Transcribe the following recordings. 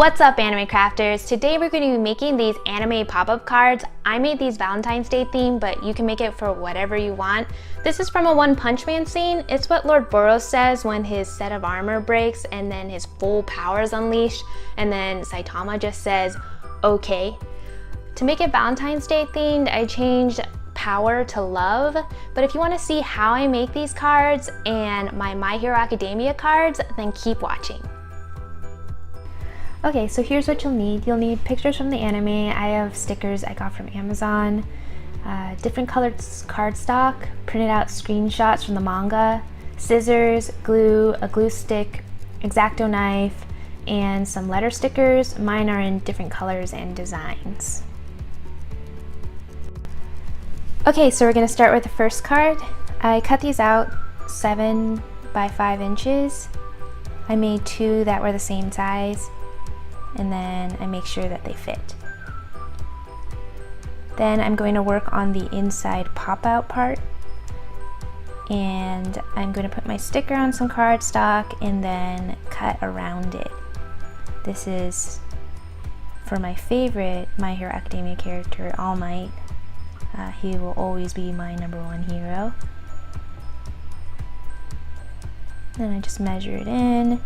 What's up, anime crafters? Today we're going to be making these anime pop-up cards. I made these Valentine's Day theme, but you can make it for whatever you want. This is from a One Punch Man scene. It's what Lord Boros says when his set of armor breaks and then his full powers unleash, and then Saitama just says, okay. To make it Valentine's Day themed, I changed power to love, but if you want to see how I make these cards and my Hero Academia cards, then keep watching. Okay, so here's what you'll need. You'll need pictures from the anime. I have stickers I got from Amazon, different colored cardstock, printed out screenshots from the manga, scissors, glue, a glue stick, X-Acto knife, and some letter stickers. Mine are in different colors and designs. Okay, so we're gonna start with the first card. I cut these out 7 by 5 inches. I made 2 that were the same size, and then I make sure that they fit. Then I'm going to work on the inside pop-out part, and I'm going to put my sticker on some cardstock and then cut around it. This is for my favorite My Hero Academia character, All Might. He will always be my #1 hero. Then I just measure it in.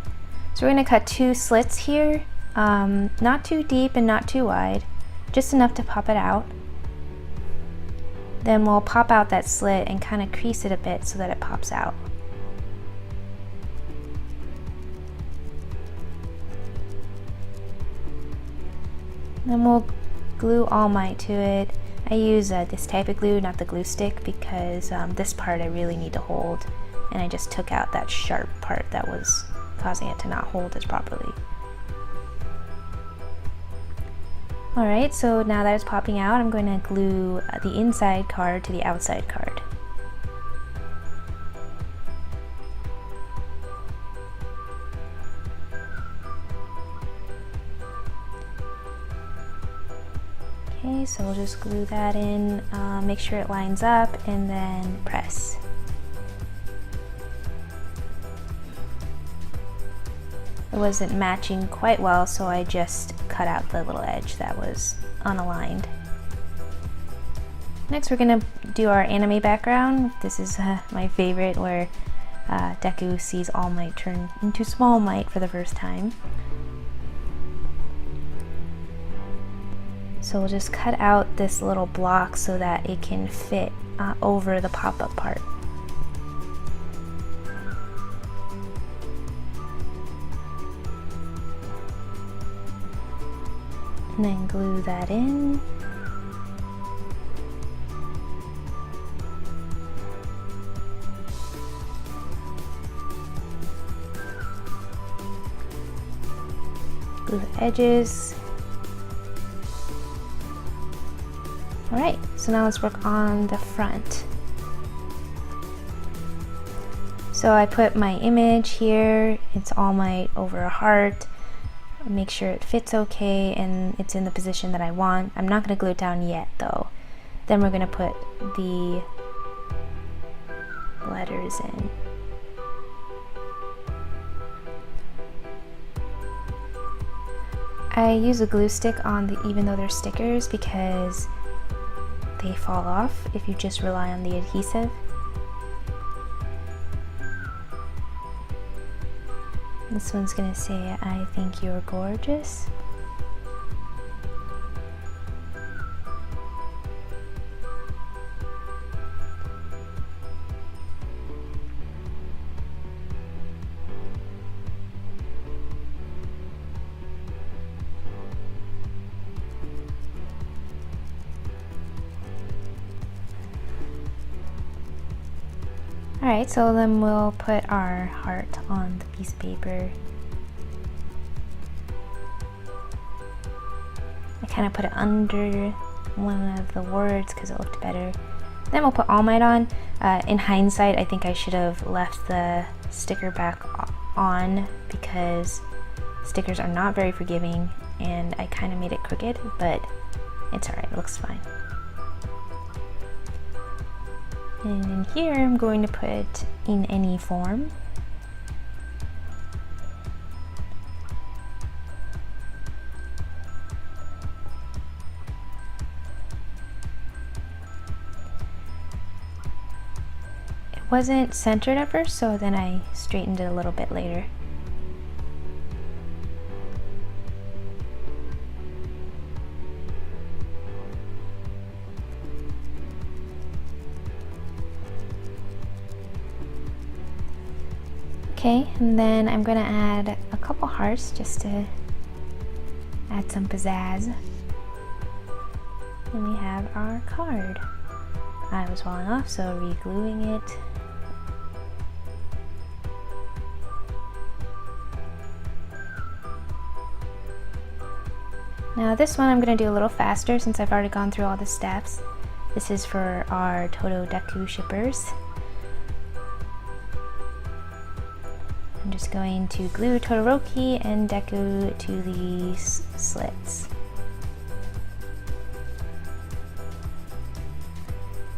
So we're going to cut 2 slits here. Not too deep and not too wide, just enough to pop it out. Then we'll pop out that slit and kind of crease it a bit so that it pops out. Then we'll glue All Might to it. I use this type of glue, not the glue stick, because this part I really need to hold, and I just took out that sharp part that was causing it to not hold as properly. Alright, so now that it's popping out, I'm going to glue the inside card to the outside card. Okay, so we'll just glue that in, make sure it lines up, and then press. It wasn't matching quite well, so I just cut out the little edge that was unaligned. Next we're going to do our anime background. This is my favorite, where Deku sees All Might turn into Small Might for the first time. So we'll just cut out this little block so that it can fit over the pop-up part. And then glue that in. Glue the edges. Alright, so now let's work on the front. So I put my image here. It's All Might over a heart. Make sure it fits okay and it's in the position that I want. I'm not going to glue it down yet though. Then we're going to put the letters in. I use a glue stick on even though they're stickers, because they fall off if you just rely on the adhesive. This one's gonna say, I think you're gorgeous. Alright, so then we'll put our heart on the piece of paper. I kind of put it under one of the words because it looked better. Then we'll put All Might on. In hindsight, I think I should have left the sticker back on because stickers are not very forgiving, and I kind of made it crooked, but it's alright, it looks fine. And in here I'm going to put in any form. wasn't centered at first, so then I straightened it a little bit later. Okay, and then I'm gonna add a couple hearts just to add some pizzazz. And we have our card. I was falling off, so re-gluing it. Now this one I'm going to do a little faster since I've already gone through all the steps. This is for our Toto Deku shippers. I'm just going to glue Todoroki and Deku to these slits.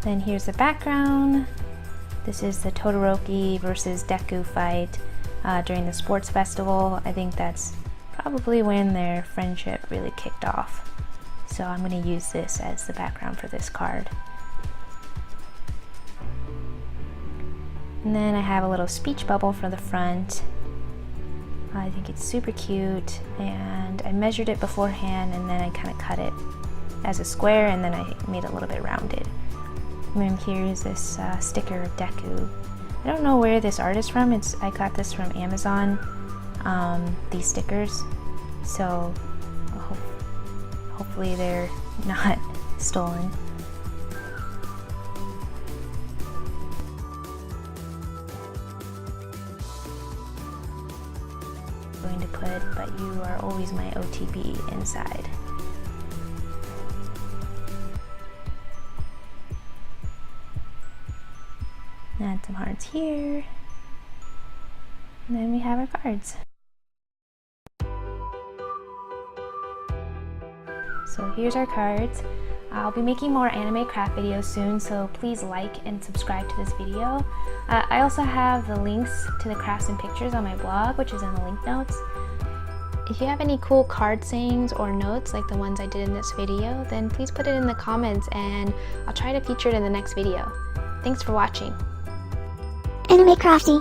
Then here's the background. This is the Todoroki versus Deku fight during the sports festival. I think that's probably when their friendship really kicked off. So I'm going to use this as the background for this card. And then I have a little speech bubble for the front. I think it's super cute, and I measured it beforehand and then I kind of cut it as a square and then I made it a little bit rounded. And then here's this sticker of Deku. I don't know where this art is from. I got this from Amazon, these stickers. So hopefully they're not stolen. Going to put, but you are always my OTP inside. Add some hearts here. And then we have our cards. So here's our cards. I'll be making more anime craft videos soon, so please like and subscribe to this video. I also have the links to the crafts and pictures on my blog, which is in the link notes. If you have any cool card sayings or notes like the ones I did in this video, then please put it in the comments and I'll try to feature it in the next video. Thanks for watching. Anime Crafty.